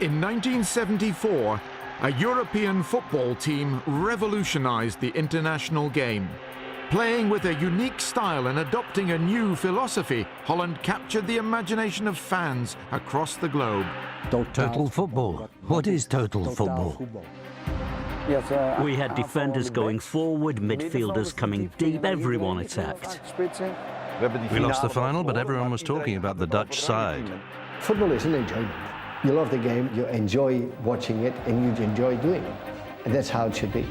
In 1974, a European football team revolutionized the international game. Playing with a unique style and adopting a new philosophy, Holland captured the imagination of fans across the globe. Total football. What is total football? We had defenders going forward, midfielders coming deep, everyone attacked. We lost the final, but everyone was talking about the Dutch side. Football is an enjoyment. You love the game, you enjoy watching it, and you enjoy doing it. And that's how it should be.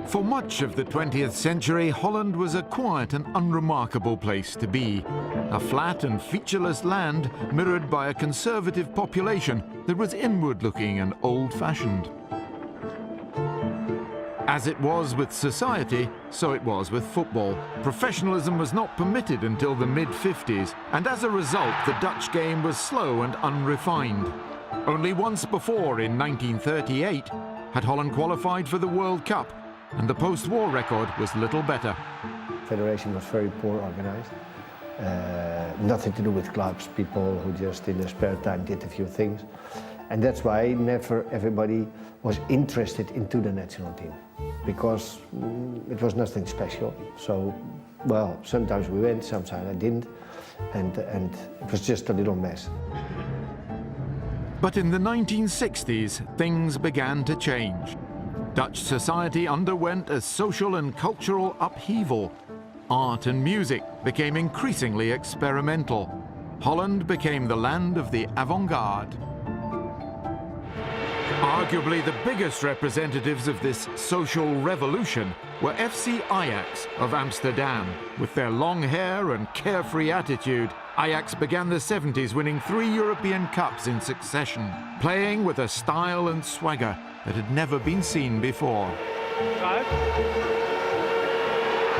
For much of the 20th century, Holland was a quiet and unremarkable place to be. A flat and featureless land mirrored by a conservative population that was inward-looking and old-fashioned. As it was with society, so it was with football. Professionalism was not permitted until the mid-50s, and as a result, the Dutch game was slow and unrefined. Only once before, in 1938, had Holland qualified for the World Cup, and the post-war record was little better. The federation was very poor organized. Nothing to do with clubs, people who just in their spare time did a few things. And that's why never everybody was interested into the national team, because it was nothing special. So, well, sometimes we went, sometimes I didn't, and it was just a little mess. But in the 1960s, things began to change. Dutch society underwent a social and cultural upheaval. Art and music became increasingly experimental. Holland became the land of the avant-garde. Arguably the biggest representatives of this social revolution were FC Ajax of Amsterdam. With their long hair and carefree attitude, Ajax began the 70s winning 3 European Cups in succession, playing with a style and swagger that had never been seen before.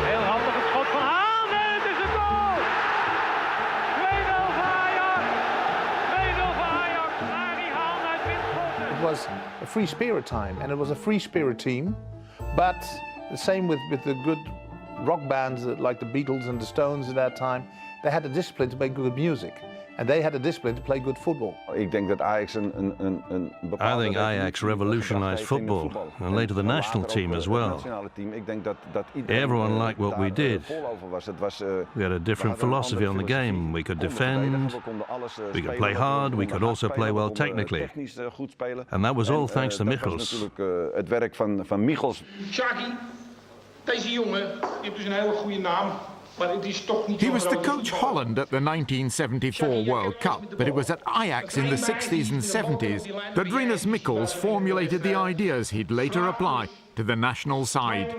Heel handig het schot van Haan en het is een goal! 2-0 voor Ajax! 2-0 voor Ajax! Arie Haan uit windschoten. It was a free spirit time, and it was a free spirit team, but the same with the good rock bands like the Beatles and the Stones at that time. They had the discipline to make good music. And they had a discipline to play good football. I think Ajax revolutionized football, and later the national team as well. Everyone liked what we did. We had a different philosophy on the game. We could defend, we could play hard, we could also play well technically. And that was all thanks to Michels. Shaki, deze jongen, die heeft dus een hele goede naam. He was to coach Holland at the 1974 World Cup, but it was at Ajax in the 60s and 70s that Rinus Michels formulated the ideas he'd later apply to the national side.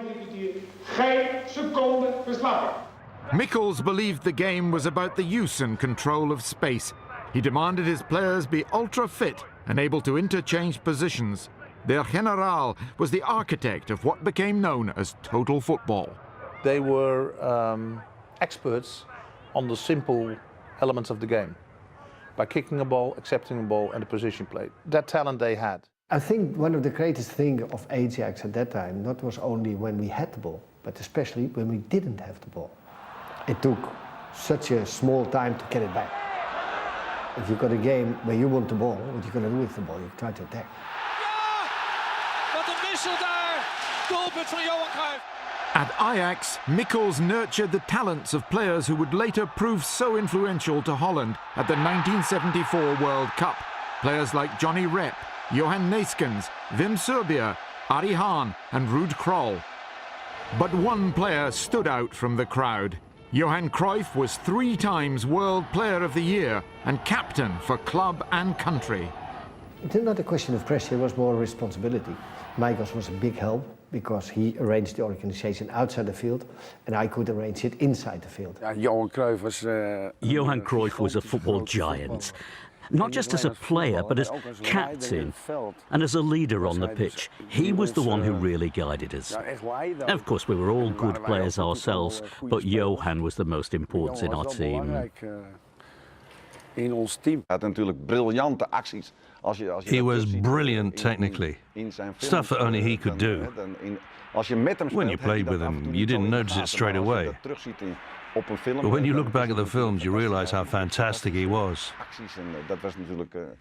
Michels believed the game was about the use and control of space. He demanded his players be ultra-fit and able to interchange positions. Der Generaal was the architect of what became known as total football. They were experts on the simple elements of the game, by kicking a ball, accepting a ball, and the position play. That talent they had. I think one of the greatest things of Ajax at that time, not was only when we had the ball, but especially when we didn't have the ball. It took such a small time to get it back. If you've got a game where you want the ball, what you're going to do with the ball, you try to attack. Ja! Wat een wissel daar! Doelpunt van Johan Cruijff. At Ajax, Michels nurtured the talents of players who would later prove so influential to Holland at the 1974 World Cup. Players like Johnny Rep, Johan Neeskens, Wim Suurbier, Arie Haan and Ruud Krol. But one player stood out from the crowd. Johan Cruyff was 3 times World Player of the Year and captain for club and country. It's not a question of pressure, it was more responsibility. Michels was a big help, because he arranged the organization outside the field and I could arrange it inside the field. Johan Cruyff was a football giant. Not just as a player, but as captain and as a leader on the pitch. He was the one who really guided us. Of course, we were all good players ourselves, but Johan was the most important in our team. He was brilliant technically, stuff that only he could do. When you played with him, you didn't notice it straight away. But when you look back at the films, you realize how fantastic he was.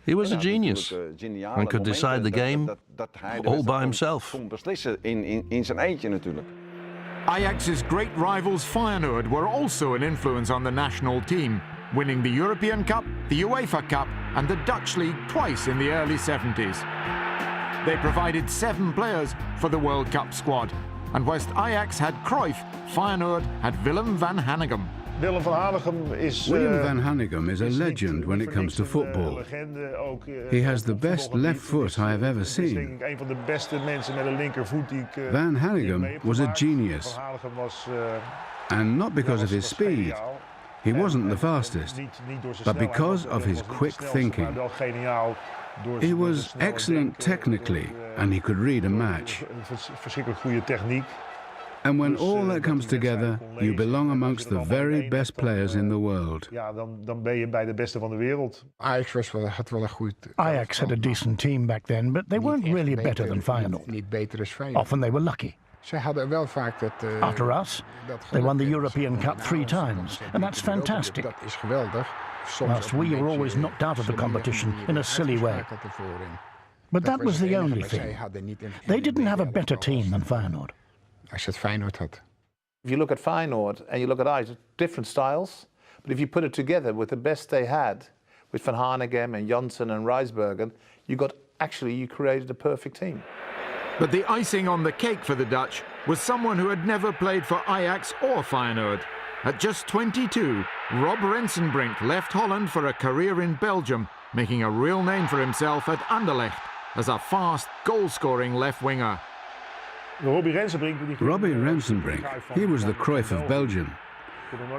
He was a genius and could decide the game all by himself. Ajax's great rivals Feyenoord were also an influence on the national team, winning the European Cup, the UEFA Cup and the Dutch League twice in the early 70s. They provided 7 players for the World Cup squad, and whilst Ajax had Cruyff, Feyenoord had Willem van Hanegem. William van Hanegem is a legend when it comes to football. He has the best left foot I have ever seen. Van Hanegem was a genius, and not because of his speed. He wasn't the fastest, but because of his quick thinking. He was excellent technically, and he could read a match. And when all that comes together, you belong amongst the very best players in the world. Ajax had a decent team back then, but they weren't really better than Feyenoord. Often they were lucky. After us, they won the European Cup 3 times, and that's fantastic. Whilst we were always knocked out of the competition in a silly way. But that was the only thing. They didn't have a better team than Feyenoord. If you look at Feyenoord and you look at Ajax, different styles, but if you put it together with the best they had, with Van Hanegem and Janssen and Rijsbergen, you created a perfect team. But the icing on the cake for the Dutch was someone who had never played for Ajax or Feyenoord. At just 22, Rob Rensenbrink left Holland for a career in Belgium, making a real name for himself at Anderlecht as a fast, goal-scoring left winger. Robbie Rensenbrink, he was the Cruyff of Belgium.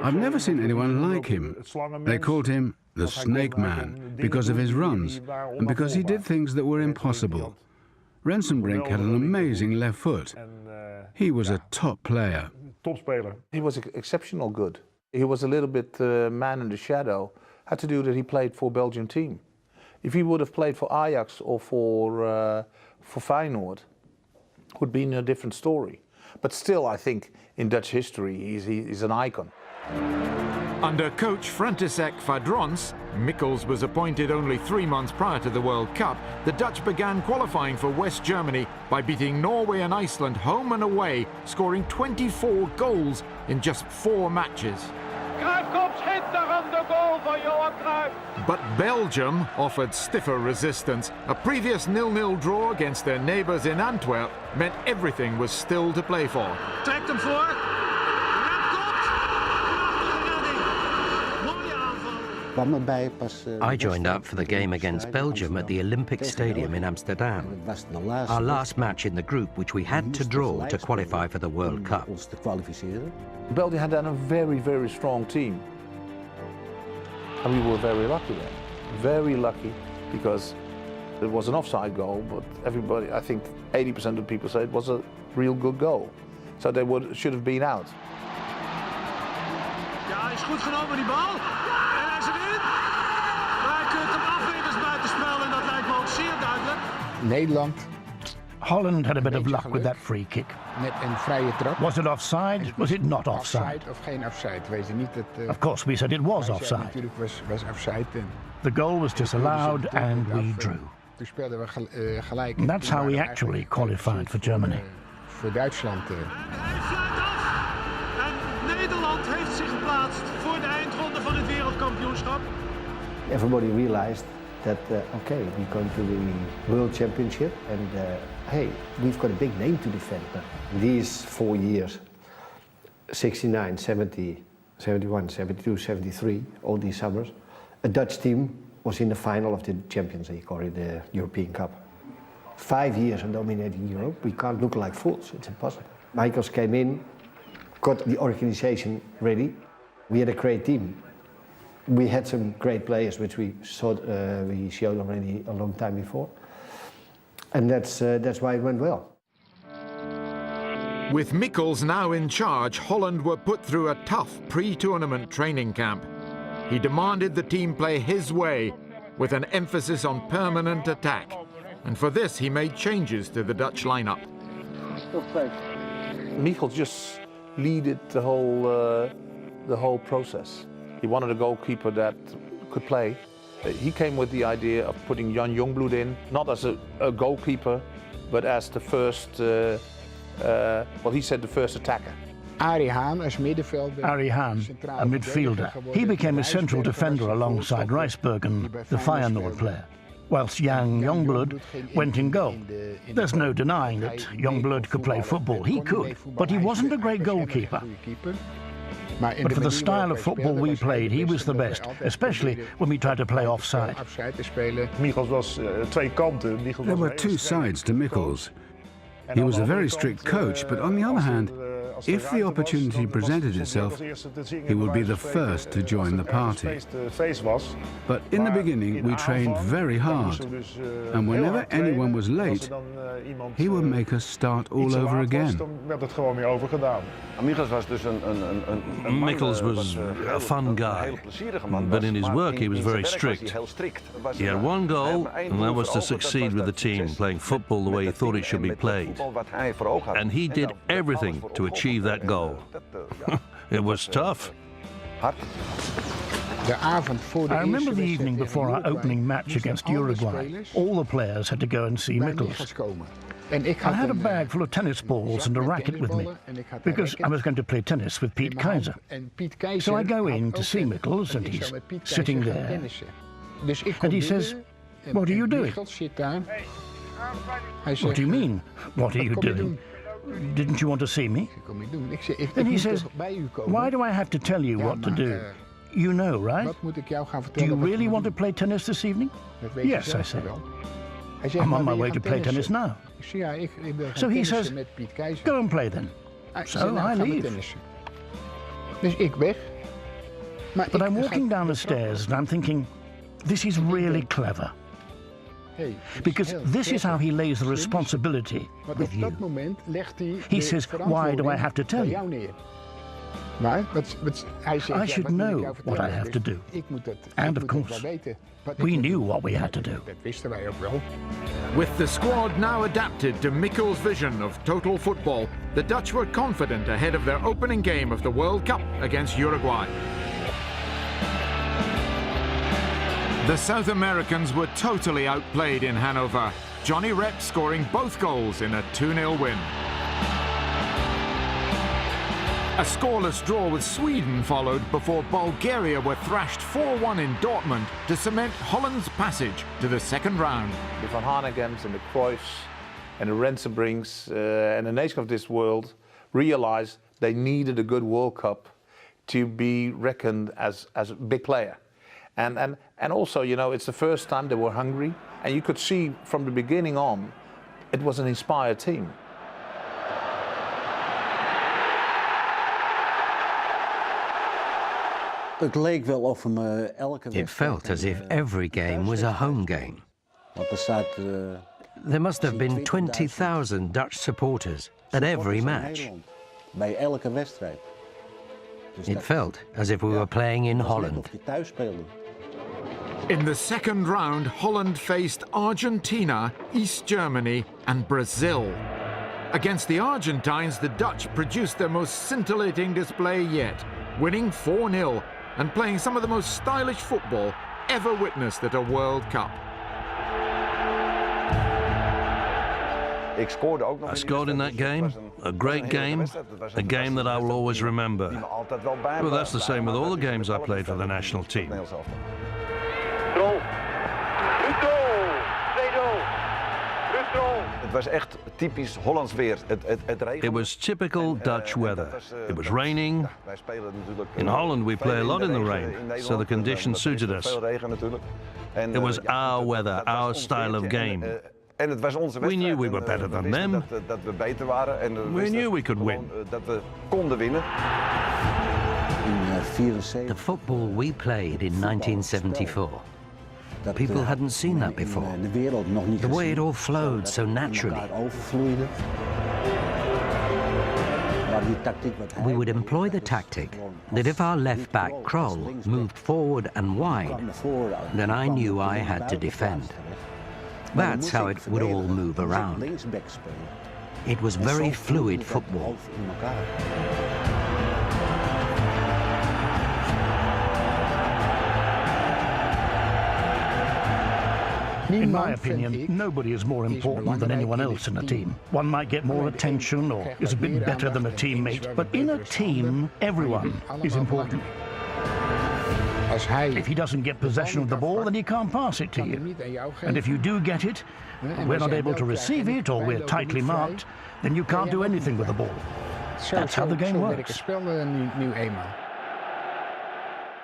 I've never seen anyone like him. They called him the Snake Man because of his runs and because he did things that were impossible. Rensenbrink had an amazing left foot. He was a top player. He was exceptional good. He was a little bit man in the shadow. Had to do that he played for Belgian team. If he would have played for Ajax or for Feyenoord, it would be a different story. But still, I think in Dutch history, he's an icon. Under coach František Vadrons, Mikkels was appointed only 3 months prior to the World Cup. The Dutch began qualifying for West Germany by beating Norway and Iceland home and away, scoring 24 goals in just 4 matches. Cruyff komt schitterende goal van Johan Cruyff. But Belgium offered stiffer resistance. A previous 0-0 draw against their neighbours in Antwerp meant everything was still to play for. Trekt hem voor. I joined up for the game against Belgium at the Olympic Stadium in Amsterdam. Our last match in the group, which we had to draw to qualify for the World Cup. Belgium had done a very, very strong team. And we were very lucky there. Very lucky, because it was an offside goal, but everybody, I think 80% of the people say it was a real good goal. So they should have been out. Ja, hij is goed genomen die bal. En hij is erin. Maar hij kunt hem afwegers buitenspel en dat lijkt me ook zeer duidelijk. Nederland. Holland had a bit of luck with that free kick. Was it offside? Was it not offside? Of course, we said it was offside. The goal was disallowed and we drew. And that's how we actually qualified for Germany. Hij fluit af. En Nederland heeft zich geplaatst voor de eindronde van het wereldkampioenschap. Everybody realized that, okay, we're going to the World Championship and hey, we've got a big name to defend. But these 4 years, 69, 70, 71, 72, 73, all these summers, a Dutch team was in the final of the Champions League or in the European Cup. 5 years of dominating Europe, we can't look like fools. It's impossible. Michaels came in, got the organization ready. We had a great team. We had some great players, which we showed already a long time before. And that's why it went well. With Mikkels now in charge, Holland were put through a tough pre-tournament training camp. He demanded the team play his way, with an emphasis on permanent attack. And for this, he made changes to the Dutch lineup. Mikkels just leaded the whole process. He wanted a goalkeeper that could play. He came with the idea of putting Jan Jongbloed in, not as a goalkeeper, but as the first, well, he said the first attacker. Arie Haan, a midfielder. He became a central defender alongside Rijsbergen, the Feyenoord player, whilst Jan Jongbloed went in goal. There's no denying that Jongbloed could play football. He could, but he wasn't a great goalkeeper. But for the style of football we played, he was the best, especially when we tried to play offside. There were two sides to Mikkels. He was a very strict coach, but on the other hand, if the opportunity presented itself, he would be the first to join the party. But in the beginning, we trained very hard, and whenever anyone was late, he would make us start all over again. Mikkels was a fun guy, but in his work he was very strict. He had one goal, and that was to succeed with the team, playing football the way he thought it should be played. And he did everything to achieve that goal. It was tough. I remember the evening before our opening match against Uruguay. All the players had to go and see Mikkels. I had a bag full of tennis balls and a racket with me, because I was going to play tennis with Piet Keizer. So I go in to see Mikkels, and he's sitting there. And he says, "What are you doing?" "What do you mean, what are you doing? Didn't you want to see me?" Then he says, "Why do I have to tell you what to do? You know, right? Do you really want to play tennis this evening?" "Yes," I said. "I'm on my way to play tennis now." So he says, "Go and play then." So I leave. But I'm walking down the stairs and I'm thinking, this is really clever. Because this is how he lays the responsibility with you. He says, "Why do I have to tell you?" I should know what I have to do. And of course, we knew what we had to do. With the squad now adapted to Mikkels' vision of total football, the Dutch were confident ahead of their opening game of the World Cup against Uruguay. The South Americans were totally outplayed in Hanover, Johnny Rep scoring both goals in a 2-0 win. A scoreless draw with Sweden followed before Bulgaria were thrashed 4-1 in Dortmund to cement Holland's passage to the second round. The Van Hanegems and the Cruyffs and the Rensenbrings and the nations of this world realized they needed a good World Cup to be reckoned as a big player. And also, you know, it's the first time they were hungry, and you could see from the beginning on, it was an inspired team. It felt as if every game was a home game. There must have been 20,000 Dutch supporters at every match. It felt as if we were playing in Holland. In the second round, Holland faced Argentina, East Germany and Brazil. Against the Argentines, the Dutch produced their most scintillating display yet, winning 4-0 and playing some of the most stylish football ever witnessed at a World Cup. I scored in that game, a great game, a game that I will always remember. Well, that's the same with all the games I played for the national team. It was typical Dutch weather. It was raining. In Holland we play a lot in the rain, so the conditions suited us. It was our weather, our style of game. We knew we were better than them. We knew we could win. The football we played in 1974. People hadn't seen that before. The way it all flowed so naturally. We would employ the tactic that if our left back, Krol, moved forward and wide, then I knew I had to defend. That's how it would all move around. It was very fluid football. In my opinion, nobody is more important than anyone else in a team. One might get more attention or is a bit better than a teammate, but in a team, everyone is important. If he doesn't get possession of the ball, then he can't pass it to you. And if you do get it, and we're not able to receive it or we're tightly marked, then you can't do anything with the ball. That's how the game works.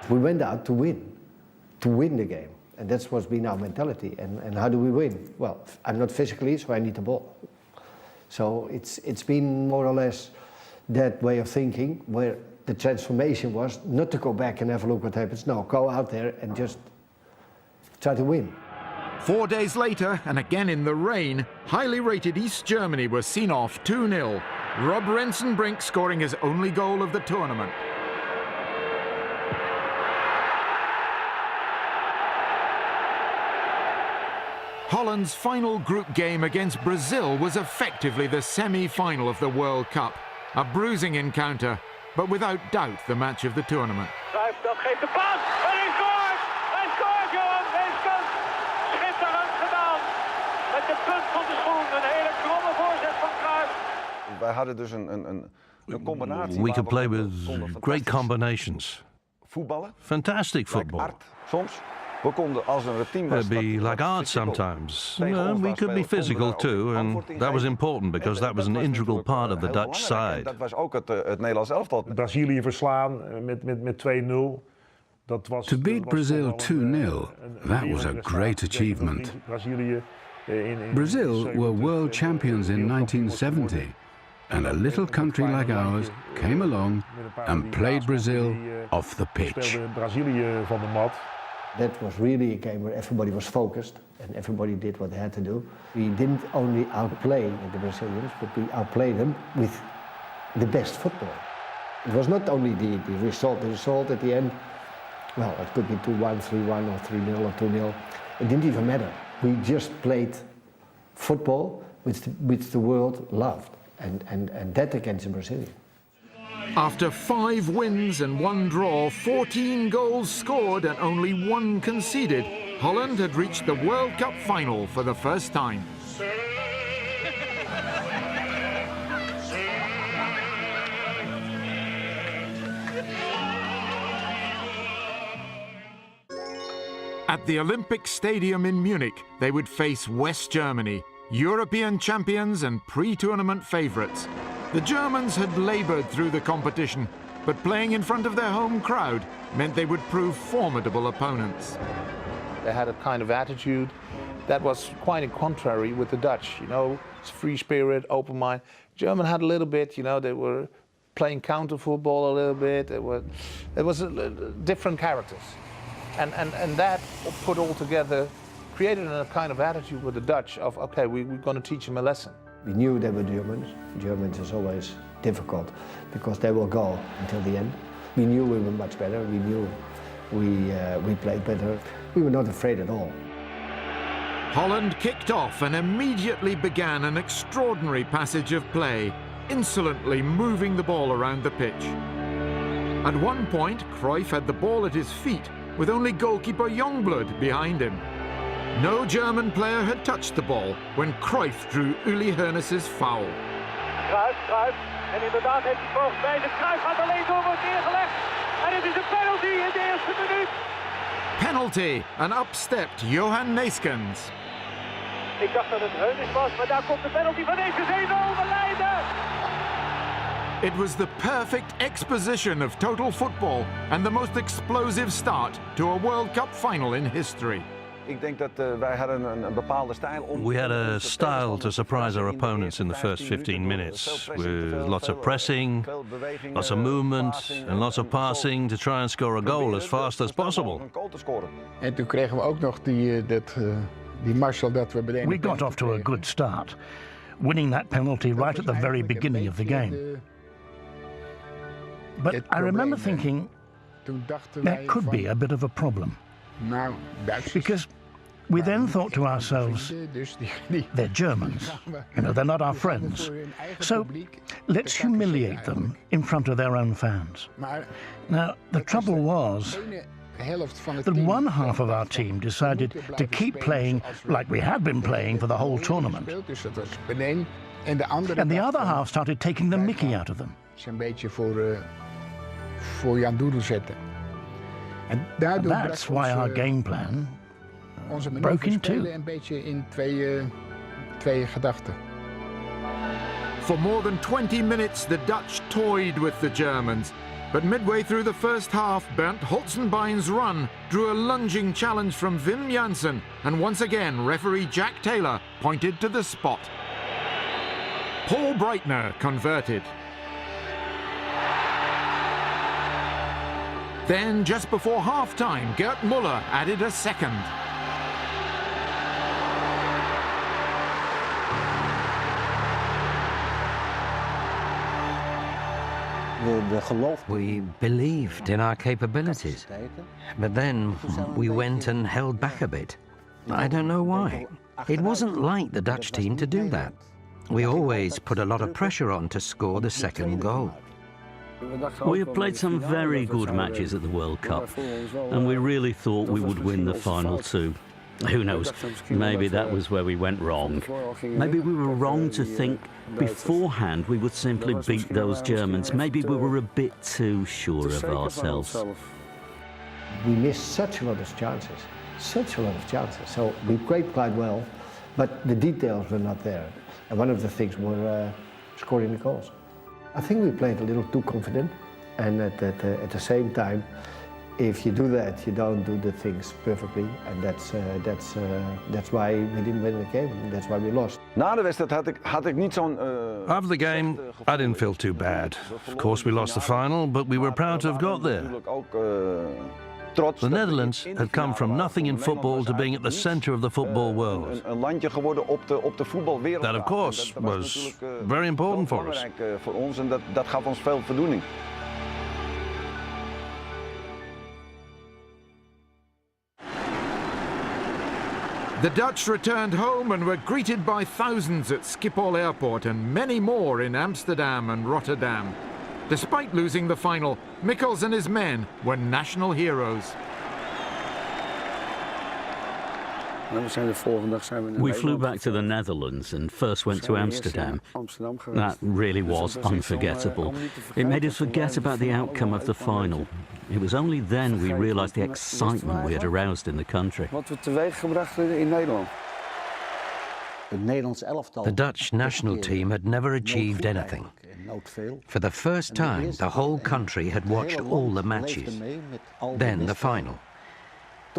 We went out to win the game. And that's what's been our mentality. And how do we win? Well, I'm not physically, so I need the ball. So it's been more or less that way of thinking where the transformation was not to go back and have a look what happens. No, go out there and just try to win. 4 days later, and again in the rain, highly rated East Germany were seen off 2-0. Rob Rensenbrink scoring his only goal of the tournament. Holland's final group game against Brazil was effectively the semi-final of the World Cup. A bruising encounter, but without doubt the match of the tournament. Cruijff, dat geeft de paas. En hij scoort! Hij scoort, Johan Neeskens. Schitterend gedaan. Met de punt van de schoen. Een hele kromme voorzet van Cruijff. We could play with great combinations. Fantastic football. It'd be like art sometimes. We could be physical too, and that was important because that was an integral part of the Dutch side. Brazilië verslaan met 2-0. To beat Brazil 2-0, that was a great achievement. Brazil were world champions in 1970, and a little country like ours came along and played Brazil off the pitch. That was really a game where everybody was focused and everybody did what they had to do. We didn't only outplay the Brazilians, but we outplayed them with the best football. It was not only the result at the end, well, it could be 2-1, 3-1 or 3-0 or 2-0. It didn't even matter. We just played football which the world loved, and that against the Brazilians. After 5 wins and 1 draw, 14 goals scored and only 1 conceded, Holland had reached the World Cup final for the first time. At the Olympic Stadium in Munich, they would face West Germany, European champions and pre-tournament favourites. The Germans had laboured through the competition, but playing in front of their home crowd meant they would prove formidable opponents. They had a kind of attitude that was quite in contrary with the Dutch, you know, it's free spirit, open mind. German had a little bit, you know, they were playing counter football a little bit, it was different characters. And that put all together created a kind of attitude with the Dutch of, okay, we're going to teach them a lesson. We knew they were Germans. Germans is always difficult because they will go until the end. We knew we were much better. We knew we played better. We were not afraid at all. Holland kicked off and immediately began an extraordinary passage of play, insolently moving the ball around the pitch. At one point, Cruyff had the ball at his feet with only goalkeeper Youngblood behind him. No German player had touched the ball when Cruyff drew Uli Hoeneß's foul. Cruyff. En inderdaad heeft hij volgens mij de Cruyff gaat alleen door wordt neergelegd. En het is een penalty in de eerste minuut. Penalty, and up stepped Johan Neeskens. Ik dacht dat het Hoeneß was, maar daar komt de penalty van Neeskens 1-0, we leiden. It was the perfect exposition of total football and the most explosive start to a World Cup final in history. We had a style to surprise our opponents in the first 15 minutes, with lots of pressing, lots of movement, and lots of passing to try and score a goal as fast as possible. En toen kregen we ook nog die Marshall dat we beneden. We got off to a good start, winning that penalty right at the very beginning of the game. But I remember thinking that could be a bit of a problem. Because we then thought to ourselves, they're Germans, they're not our friends. So let's humiliate them in front of their own fans. Now, the trouble was that one half of our team decided to keep playing like we had been playing for the whole tournament. And the other half started taking the mickey out of them. That's why our game plan broke in two. For more than 20 minutes, the Dutch toyed with the Germans. But midway through the first half, Bernd Holzenbein's run drew a lunging challenge from Wim Jansen, and once again, referee Jack Taylor pointed to the spot. Paul Breitner converted. Then, just before half-time, Gerd Müller added a second. We believed in our capabilities, but then we went and held back a bit. I don't know why. It wasn't like the Dutch team to do that. We always put a lot of pressure on to score the second goal. We have played some very good matches at the World Cup, and we really thought we would win the final two. Who knows, maybe that was where we went wrong. Maybe we were wrong to think beforehand we would simply beat those Germans. Maybe we were a bit too sure of ourselves. We missed such a lot of chances, So we played quite well, but the details were not there. And one of the things were scoring the goals. I think we played a little too confident, and at the same time, if you do that, you don't do the things perfectly, and that's why we didn't win the game. That's why we lost. After the game, I didn't feel too bad. Of course, we lost the final, but we were proud to have got there. The Netherlands had come from nothing in football to being at the center of the football world. That, of course, was very important for us. The Dutch returned home and were greeted by thousands at Schiphol Airport and many more in Amsterdam and Rotterdam. Despite losing the final, Mikkels and his men were national heroes. We flew back to the Netherlands and first went to Amsterdam. That really was unforgettable. It made us forget about the outcome of the final. It was only then we realized the excitement we had aroused in the country. The Dutch national team had never achieved anything. For the first time, the whole country had watched all the matches, then the final.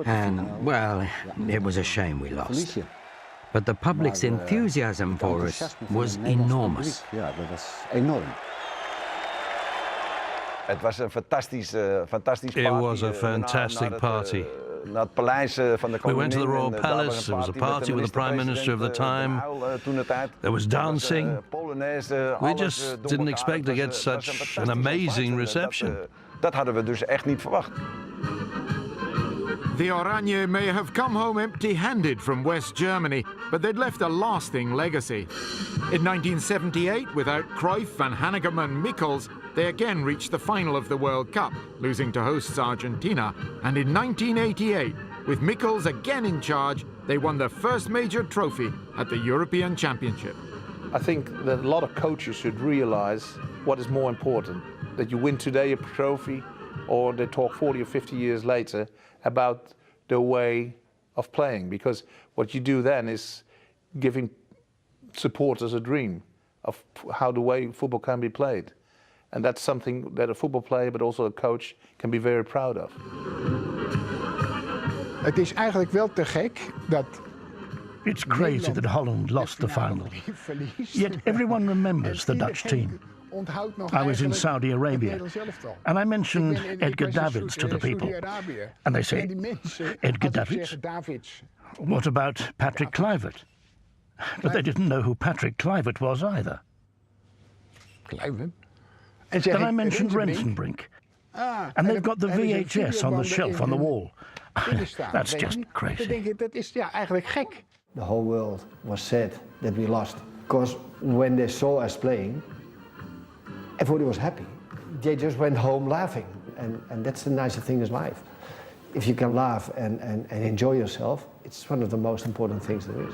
And, well, it was a shame we lost. But the public's enthusiasm for us was enormous. It was a fantastic party. We went to the Royal Palace, there was a party with the Prime Minister of the time, there was dancing. We just didn't expect to get such an amazing reception. The Oranje may have come home empty-handed from West Germany, but they'd left a lasting legacy. In 1978, without Cruyff, Van Hanegem and Mikkels, they again reached the final of the World Cup, losing to hosts Argentina. And in 1988, with Mikkels again in charge, they won their first major trophy at the European Championship. I think that a lot of coaches should realize what is more important, that you win today a trophy, or they talk 40 or 50 years later about the way of playing, because what you do then is giving supporters a dream of how the way football can be played. And that's something that a football player, but also a coach, can be very proud of. Het is eigenlijk wel te gek dat... It's crazy that Holland lost the final. Yet everyone remembers the Dutch team. I was in Saudi Arabia, and I mentioned Edgar Davids to the people. And they say, Edgar Davids? What about Patrick Kluivert? But they didn't know who Patrick Kluivert was either. Then I mentioned Rensenbrink. And they've got the VHS on the shelf on the wall. That's just crazy. Dat is ja, eigenlijk gek. The whole world was sad that we lost. Because when they saw us playing, everybody was happy. They just went home laughing. And that's the nicest thing in life. If you can laugh and enjoy yourself, it's one of the most important things there is.